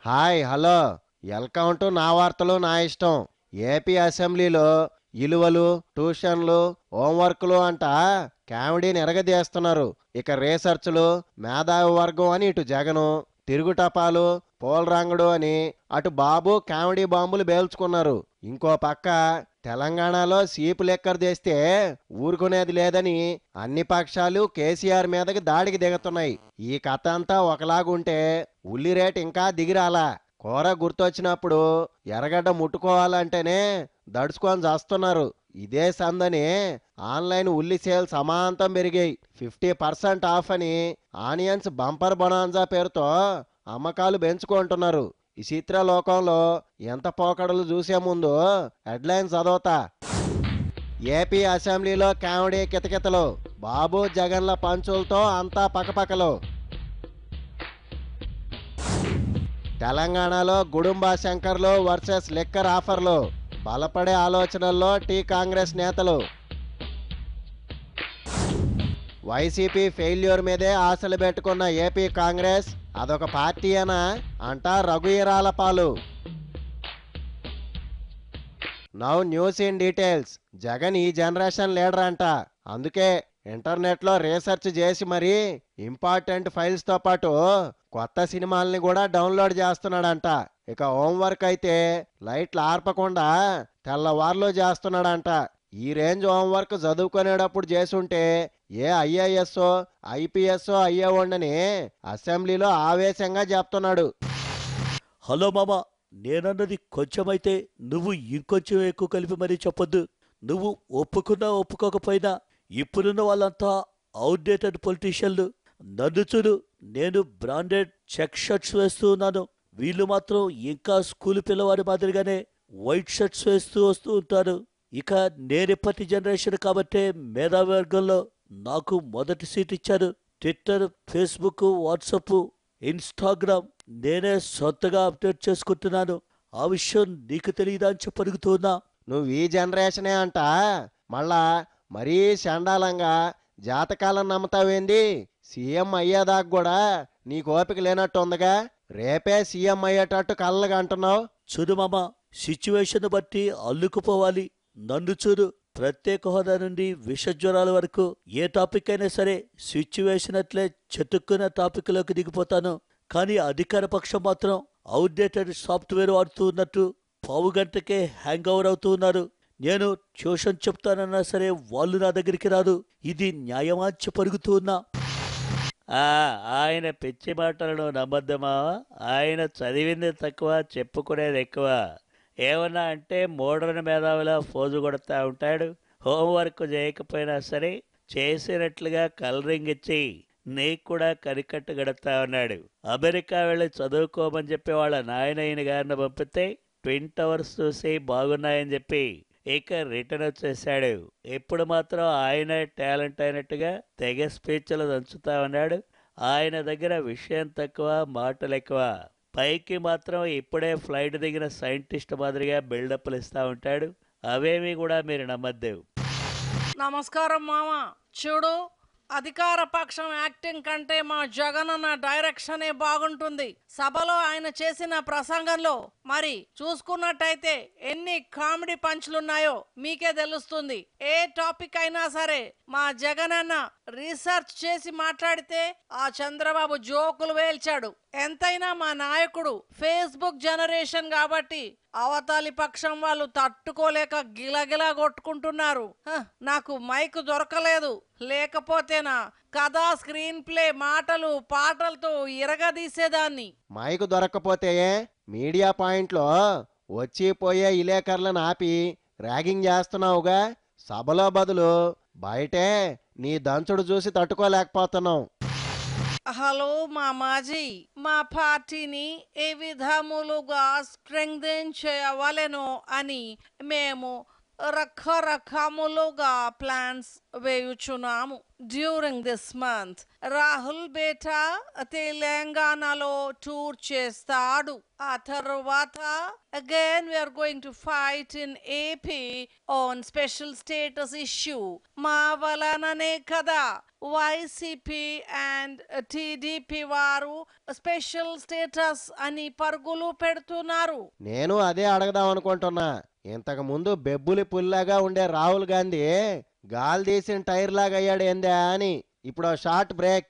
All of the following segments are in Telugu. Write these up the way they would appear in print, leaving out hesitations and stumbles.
హాయ్ హలో వెల్కమ్ టు నా వార్తలు నా ఇష్టం. ఏపీ అసెంబ్లీలో ఇలువలు ట్యూషన్లు హోంవర్క్లు అంట కామెడీని ఎరగదీస్తున్నారు. ఇక రీసెర్చ్లు మేధావి వర్గం అని ఇటు జగను, తిరుగుటపాలు పోలరాంగుడు అని అటు బాబు కామెడీ బాంబులు పేల్చుకున్నారు. ఇంకో పక్క తెలంగాణలో సీపు లెక్కర్ చేస్తే ఊరుకునేది లేదని అన్ని పక్షాలు కేసీఆర్ మీదకి దాడికి దిగుతున్నాయి. ఈ కథ అంతా ఒకలాగుంటే ఉల్లి రేటు ఇంకా దిగిరాలా. కూర గుర్తొచ్చినప్పుడు ఎర్రగడ్డ ముట్టుకోవాలంటేనే దడుచుకొని చేస్తున్నారు. ఇదే సందని ఆన్లైన్ ఉల్లి సేల్స్ అమాంతం పెరిగాయి. 50% ఆఫ్ అని ఆనియన్స్ బంపర్ బొనాన్జా పేరుతో అమ్మకాలు పెంచుకుంటున్నారు. ఈ చిత్రలోకంలో ఎంత పోకడలు చూసే ముందు హెడ్లైన్స్ చదవతా. ఏపీ అసెంబ్లీలో కామెడీ కితకితలు, బాబు జగన్ల పంచులతో అంతా పకపకలు. తెలంగాణలో గుడుంబా శంకర్లు వర్సెస్ లిక్కర్ ఆఫర్లు, బలపడే ఆలోచనల్లో టీ కాంగ్రెస్ నేతలు. వైసీపీ ఫెయిల్యూర్ మీదే ఆశలు పెట్టుకున్న ఏపీ కాంగ్రెస్ అదొక పార్టీయేనా అంటా రఘువీరాల పాలు. Now news in details. Jagan ఈ జనరేషన్ లీడర్ అంట. అందుకే ఇంటర్నెట్లో రీసెర్చ్ చేసి మరీ ఇంపార్టెంట్ ఫైల్స్తో పాటు కొత్త సినిమాల్ని కూడా డౌన్లోడ్ చేస్తున్నాడంట. ఇక హోంవర్క్ అయితే లైట్లు ఆర్పకుండా తెల్లవార్లు చేస్తున్నాడంట. ఈ రేంజ్ హోంవర్క్ చదువుకునేటప్పుడు చేసుంటే ఏ ఐఏఎస్ ఐపీఎస్ అయ్యేవాడిని అసెంబ్లీలో ఆవేశంగా చెప్తున్నాడు. హలో మామ, నేనన్నది కొంచెమైతే నువ్వు ఇంకొంచెం ఎక్కువ కలిపి మరీ చెప్పొద్దు. నువ్వు ఒప్పుకున్నా ఒప్పుకోకపోయినా ఇప్పుడున్న వాళ్ళంతా అవుట్డేటెడ్ పొలిటీషియన్లు. నన్ను చూడు, నేను బ్రాండెడ్ చెక్ షర్ట్స్ వేస్తూ ఉన్నాను. వీళ్ళు మాత్రం ఇంకా స్కూల్ పిల్లవాడి మాదిరిగానే వైట్ షర్ట్స్ వేస్తూ వస్తూ ఉంటారు. ఇక నేనిప్పటి జనరేషన్ కాబట్టే మేధావి వర్గంలో నాకు మొదటి సీట్ ఇచ్చారు. ట్విట్టర్, ఫేస్బుక్, వాట్సప్, ఇన్స్టాగ్రామ్ నేనే సొంతగా అప్డేట్ చేసుకుంటున్నాను. ఆ విషయం నీకు తెలియదా అని చెప్పడుగుతున్నా. నువ్వు ఈ జనరేషనే అంట. మళ్ళా మరీ చండాలంగా జాతకాలను నమ్ముతావేంది? సీఎం అయ్యేదాకా కూడా నీకు ఓపిక లేనట్టు ఉందిగా. రేపే సీఎం అయ్యేటట్టు కళ్ళగా అంటున్నావు. చూడు మామ, సిచ్యువేషన్ బట్టి అల్లుకుపోవాలి. నన్ను చూడు, ప్రత్యేక హోదా నుండి విషజ్వరాల వరకు ఏ టాపిక్ అయినా సరే సిచ్యువేషన్ అట్లే చెతుక్కున్న టాపిక్లోకి దిగిపోతాను. కానీ అధికార పక్షం మాత్రం అవుట్డేటెడ్ సాఫ్ట్వేర్ వాడుతూ ఉన్నట్టు పావు గంటకే హ్యాంగ్ ఓవర్ అవుతూ ఉన్నారు. నేను ట్యూషన్ చెప్తానన్నా సరే వాళ్ళు నా దగ్గరికి రాదు. ఇది న్యాయమాంచి పరుగుతూ ఉన్నా. ఆయన పిచ్చి మాటలను నమ్మద్దమా. ఆయన చదివింది తక్కువ, చెప్పుకునేది ఎక్కువ. ఏమన్నా అంటే మోడర్న్ మేధావిలా ఫోజు కొడతా ఉంటాడు. హోంవర్క్ చేయకపోయినా సరే చేసినట్లుగా కలరింగ్ ఇచ్చి నీకు కూడా కనికట్టు గడుపుతా ఉన్నాడు. అమెరికా వెళ్ళి చదువుకోమని చెప్పి వాళ్ళ నాయనయ్యని గారిని పంపితే ట్విన్ టవర్స్ చూసి బాగున్నాయని చెప్పి ఇక రిటర్న్ వచ్చేసాడు. ఇప్పుడు మాత్రం ఆయన టాలెంట్ అయినట్టుగా తెగ స్పీచ్లు దంచుతా ఉన్నాడు. ఆయన దగ్గర విషయం తక్కువ, మాటలు ఎక్కువ. పైకి మాత్రం ఇప్పుడే ఫ్లైట్ దిగిన సైంటిస్ట్ మాదిరిగా బిల్డప్లు ఇస్తూ ఉంటాడు. అవేమీ కూడా మీరు నమ్మద్దు. నమస్కారం మామ. చూడు, అధికార పక్షం యాక్టింగ్ కంటే మా జగనన్న డైరెక్షనే బాగుంటుంది. సభలో ఆయన చేసిన ప్రసంగంలో మరి చూసుకున్నట్టయితే ఎన్ని కామెడీ పంచ్లున్నాయో మీకే తెలుస్తుంది. ఏ టాపిక్ అయినా సరే మా జగనన్న రీసెర్చ్ చేసి మాట్లాడితే ఆ చంద్రబాబు జోకులు వేల్చాడు. ఎంతైనా మా నాయకుడు ఫేస్బుక్ జనరేషన్ కాబట్టి అవతలి పక్షం వాళ్ళు తట్టుకోలేక గిలగిలా కొట్టుకుంటున్నారు. నాకు మైక్ దొరకలేదు, లేకపోతేనా కథ, స్క్రీన్ ప్లే, మాటలు, పాటలతో ఇరగదీసేదాన్ని. మైకు దొరక్కపోతే మీడియా పాయింట్లో వచ్చిపోయే ఇలేకర్లను ఆపి ర్యాగింగ్ చేస్తున్నావుగా. సభలో బదులు బయటే నీ దంచుడు చూసి తట్టుకోలేకపోతున్నావు. హలో మామాజీ, మా పార్టీని ఏ విధములుగా స్ట్రెంగ్థెన్ చేయవలెనో అని మేము రకరకములుగా ప్లాన్స్ వేయుచున్నాము. డ్యూరింగ్ దిస్ మంత్ రాహుల్ బేటా తెలంగాణలో టూర్ చేస్తాడు. ఆ తర్వాత again we are going to fight in AP on special status issue. మా వలననే కదా వైసీపీ అండ్ టీడీపీ వారు స్పెషల్ స్టేటస్ అని పరుగులు పెడుతున్నారు. నేను అదే అడగదాం అనుకుంటున్నా. ఇంతకు ముందు బెబ్బులి పుల్లాగా ఉండే రాహుల్ గాంధీ గాలి తీసిన టైర్ లాగా అయ్యాడు ఏందా అని. ఇప్పుడు short break.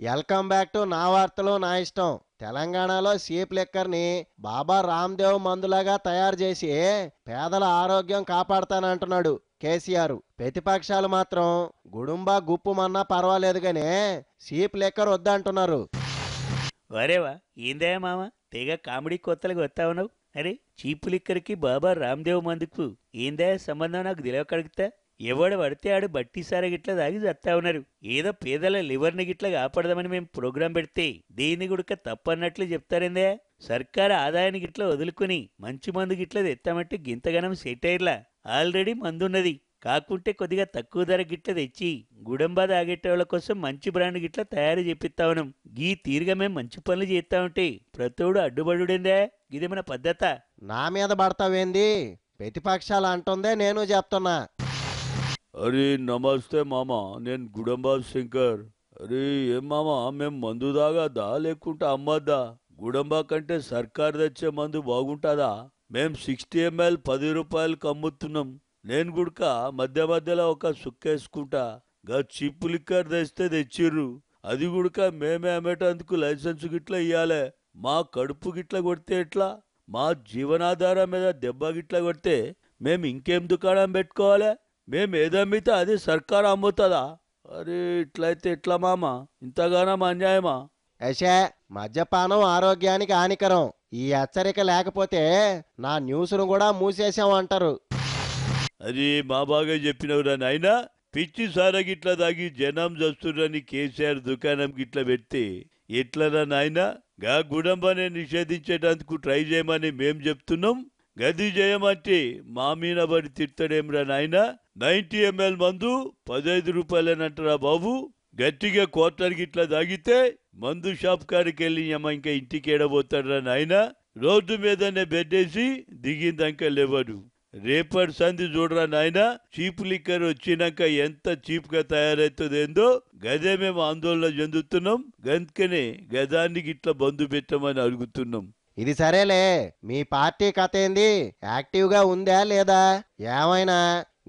Welcome back to నా వార్తలు నా ఇష్టం. తెలంగాణలో సీప్ లిక్కర్ని బాబా రామ్దేవ్ మందులాగా తయారు చేసి పేదల ఆరోగ్యం కాపాడతానంటున్నాడు కేసీఆర్. ప్రతిపక్షాలు మాత్రం గుడుంబా గుప్పుమన్నా పర్వాలేదు గానే సీప్ లిక్కర్ వద్దంటున్నారు. వరేవా ఏందే మామ తెగ కామెడీ కొత్తలుగా వస్తా ఉన్నావు. అరే చీపు లిక్కర్కి బాబా రామ్దేవ్ మందుకు ఏందే సంబంధం నాకు తెలియకడుగుతా. ఎవడు పడితే ఆడు బట్టిసార గిట్ల తాగి చస్తా ఉన్నారు. ఏదో పేదల లివర్ని గిట్ల కాపాడదామని మేము ప్రోగ్రాం పెడితే దీన్ని గుడక తప్పన్నట్లు చెప్తారేందే. సర్కారు ఆదాయాన్ని గిట్ల వదులుకుని మంచి మందు గిట్ల తెస్తామంటే గింతగనం సెట్ అయ్యర్లా. ఆల్రెడీ మందున్నది, కాకుంటే కొద్దిగా తక్కువ ధర గిట్ల తెచ్చి గుడంబా తాగేటోళ్ళ కోసం మంచి బ్రాండ్ గిట్ల తయారు చేపిస్తా ఉన్నాం. గీ తీరుగా మేము మంచి పనులు చేస్తా ఉంటే ప్రతోడు అడ్డుబడుడేందే. ఇదేమైనా పద్ధత? నా మీద పడతావేంది? ప్రతిపక్షాలు అంటుందే నేను చెప్తున్నా. అరే నమస్తే మామ, నేను గుడంబా శంకర్. అరే ఏం మామ, మేము మందు తాగద్దా లేకుంటే అమ్మద్దా? గుడంబా కంటే సర్కారు తెచ్చే మందు బాగుంటుందా? మేం 60 ml 10 రూపాయలకు అమ్ముతున్నాం. నేను గుడక మధ్య మధ్యలో ఒక సుక్కేసుకుంటా. గా చీపు లిక్కర్ తెస్తే తెచ్చిర్రు, అది గుడక మేమే అమ్మేటందుకు లైసెన్స్ గిట్ల ఇయ్యాలే. మా కడుపు గిట్ల కొడితే ఎట్లా? మా జీవనాధారం మీద దెబ్బ గిట్ల కొడితే మేము ఇంకేం దుకాణం పెట్టుకోవాలి? మేము ఏదమ్మితే అది సర్కారు అమ్ముతుందా? అరే ఇట్లయితే ఎట్లా మామ, ఇంతగానం అన్యాయమా? యశే, మద్యపానం ఆరోగ్యానికి హానికరం. ఈ హెచ్చరిక లేకపోతే నా న్యూస్ను కూడా మూసేసామంటారు. అది మా బాగా చెప్పినవురా నాయనా. పిచ్చి సారా గిట్ల తాగి జనం చస్తుర్రని కేసీఆర్ దుకాణం గిట్ల పెడితే ఎట్లరా నాయనా? గా గుడంబానే నిషేధించేటందుకు ట్రై చేయమని మేం చెప్తున్నాం. గది చేయమంటే మా మీద పడి తిట్టడేమ్రా నాయనా. 90 ml మందు 15 రూపాయలేనంటారా బాబు? గట్టిగా క్వార్టర్ గిట్లా తాగితే మందు షాప్ కాడికి వెళ్ళి ఇంకా ఇంటికి ఏడబోతాడ్రా నాయనా. రోడ్డు మీదనే బెడ్డేసి దిగిందాక లేవడు. రేపటి సంధి చూడరా నాయనా, చీప్ లిక్కర్ వచ్చినాక ఎంత చీప్ గా తయారవుతుందేందో గదే మేము ఆందోళన చెందుతున్నాం. గందుకనే గదాన్ని గిట్లా బంధు పెట్టమని అడుగుతున్నాం. ఇది సరేలే, మీ పార్టీ కథ ఏంది? యాక్టివ్గా ఉందా లేదా? ఏమైనా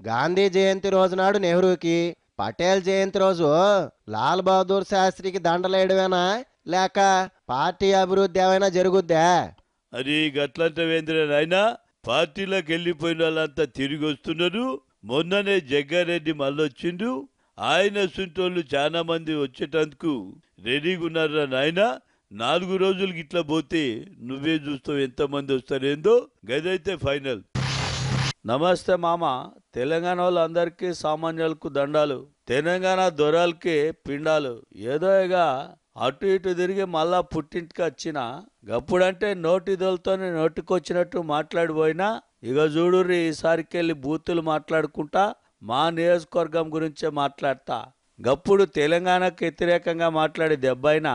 గాంధీ జయంతి రోజు నాడు నెహ్రూకి, పటేల్ జయంతి రోజు లాల్ బహదూర్ శాస్త్రికి దండలేయడమేనా, లేక పార్టీ అభివృద్ధి ఏమైనా జరుగుద్దా? అది గట్లంటవేంద్ర నాయనా. పార్టీలోకి వెళ్ళిపోయిన వాళ్ళంతా తిరిగి వస్తున్నారు. మొన్ననే జగ్గారెడ్డి మళ్ళొచ్చిండు. ఆయన సుంటోళ్ళు చాలా మంది వచ్చేటందుకు రెడీగా ఉన్నారా నాయనా. 4 రోజులకి ఇట్లా పోతే నువ్వే చూస్తావు ఎంతమంది వస్తారేందో. గదైతే ఫైనల్. నమస్తే మామ. తెలంగాణ వాళ్ళందరికీ సామాన్యులకు దండాలు, తెలంగాణ దొరలకి పిండాలు. ఏదో ఇక అటు ఇటు తిరిగి మళ్ళా పుట్టింటికి వచ్చిన గప్పుడంటే నోటిదలతోనే నోటికొచ్చినట్టు మాట్లాడిపోయినా ఇక చూడుర్రి ఈసారికి వెళ్ళి బూతులు మాట్లాడుకుంటా మా నియోజకవర్గం గురించే మాట్లాడతా. గప్పుడు తెలంగాణకు వ్యతిరేకంగా మాట్లాడే దెబ్బైనా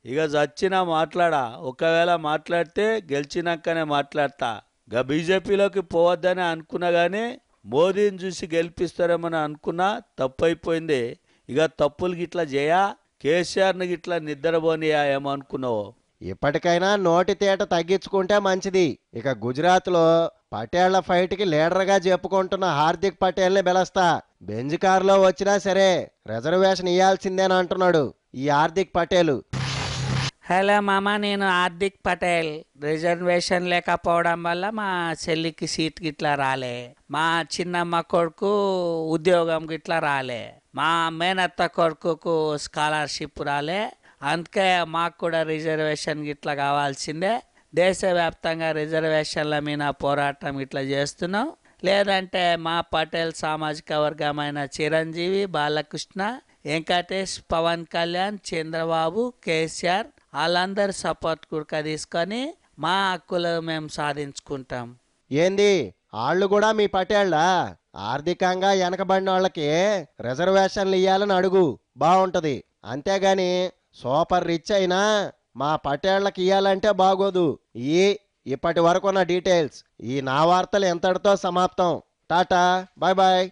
ఇక చచ్చినా మాట్లాడా. ఒకవేళ మాట్లాడితే గెలిచినాకనే మాట్లాడతా. గా బీజేపీలోకి పోవద్దని అనుకున్నా కానీ మోదీని చూసి గెలిపిస్తారేమని అనుకున్నా, తప్పైపోయింది. ఇక తప్పులు గిట్లా చేయా, కేసీఆర్ని గిట్లా నిద్రపోనియా ఏమో అనుకున్నావు. ఇప్పటికైనా నోటి తేట తగ్గించుకుంటే మంచిది. ఇక గుజరాత్లో పటేళ్ల ఫైట్కి లీడర్గా చెప్పుకుంటున్న హార్దిక్ పటేల్ని పిలుస్తా. బెంజ్ కారులో వచ్చినా సరే రిజర్వేషన్ ఇవ్వాల్సిందేనంటున్నాడు ఈ హార్దిక్ పటేల్. హలో మామ, నేను హార్దిక్ పటేల్. రిజర్వేషన్ లేకపోవడం వల్ల మా చెల్లికి సీట్ గిట్లా రాలే, మా చిన్నమ్మ కొడుకు ఉద్యోగం గిట్లా రాలే, మా మేనత్త కొడుకుకు స్కాలర్షిప్ రాలే. అందుకే మాకు కూడా రిజర్వేషన్ గిట్లా కావాల్సిందే. దేశవ్యాప్తంగా రిజర్వేషన్ల మీద పోరాటం ఇట్లా చేస్తున్నాం. లేదంటే మా పటేల్ సామాజిక వర్గమైన చిరంజీవి, బాలకృష్ణ, వెంకటేష్, పవన్ కళ్యాణ్, చంద్రబాబు, కేసీఆర్ వాళ్ళందరూ సపోర్ట్ కూడా తీసుకొని మా హక్కులు మేము సాధించుకుంటాం. ఏంది వాళ్ళు కూడా మీ పటేళ్ళా? ఆర్థికంగా వెనకబడిన వాళ్ళకి రిజర్వేషన్లు ఇయ్యాలని అడుగు, బాగుంటది. అంతేగాని సూపర్ రిచ్ అయినా మా పటేళ్ళకి ఇయ్యాలంటే బాగోదు. ఇప్పటి వరకు ఉన్న డీటెయిల్స్. ఈ నా వార్తలు ఎంతటితో సమాప్తం. Tata, bye bye.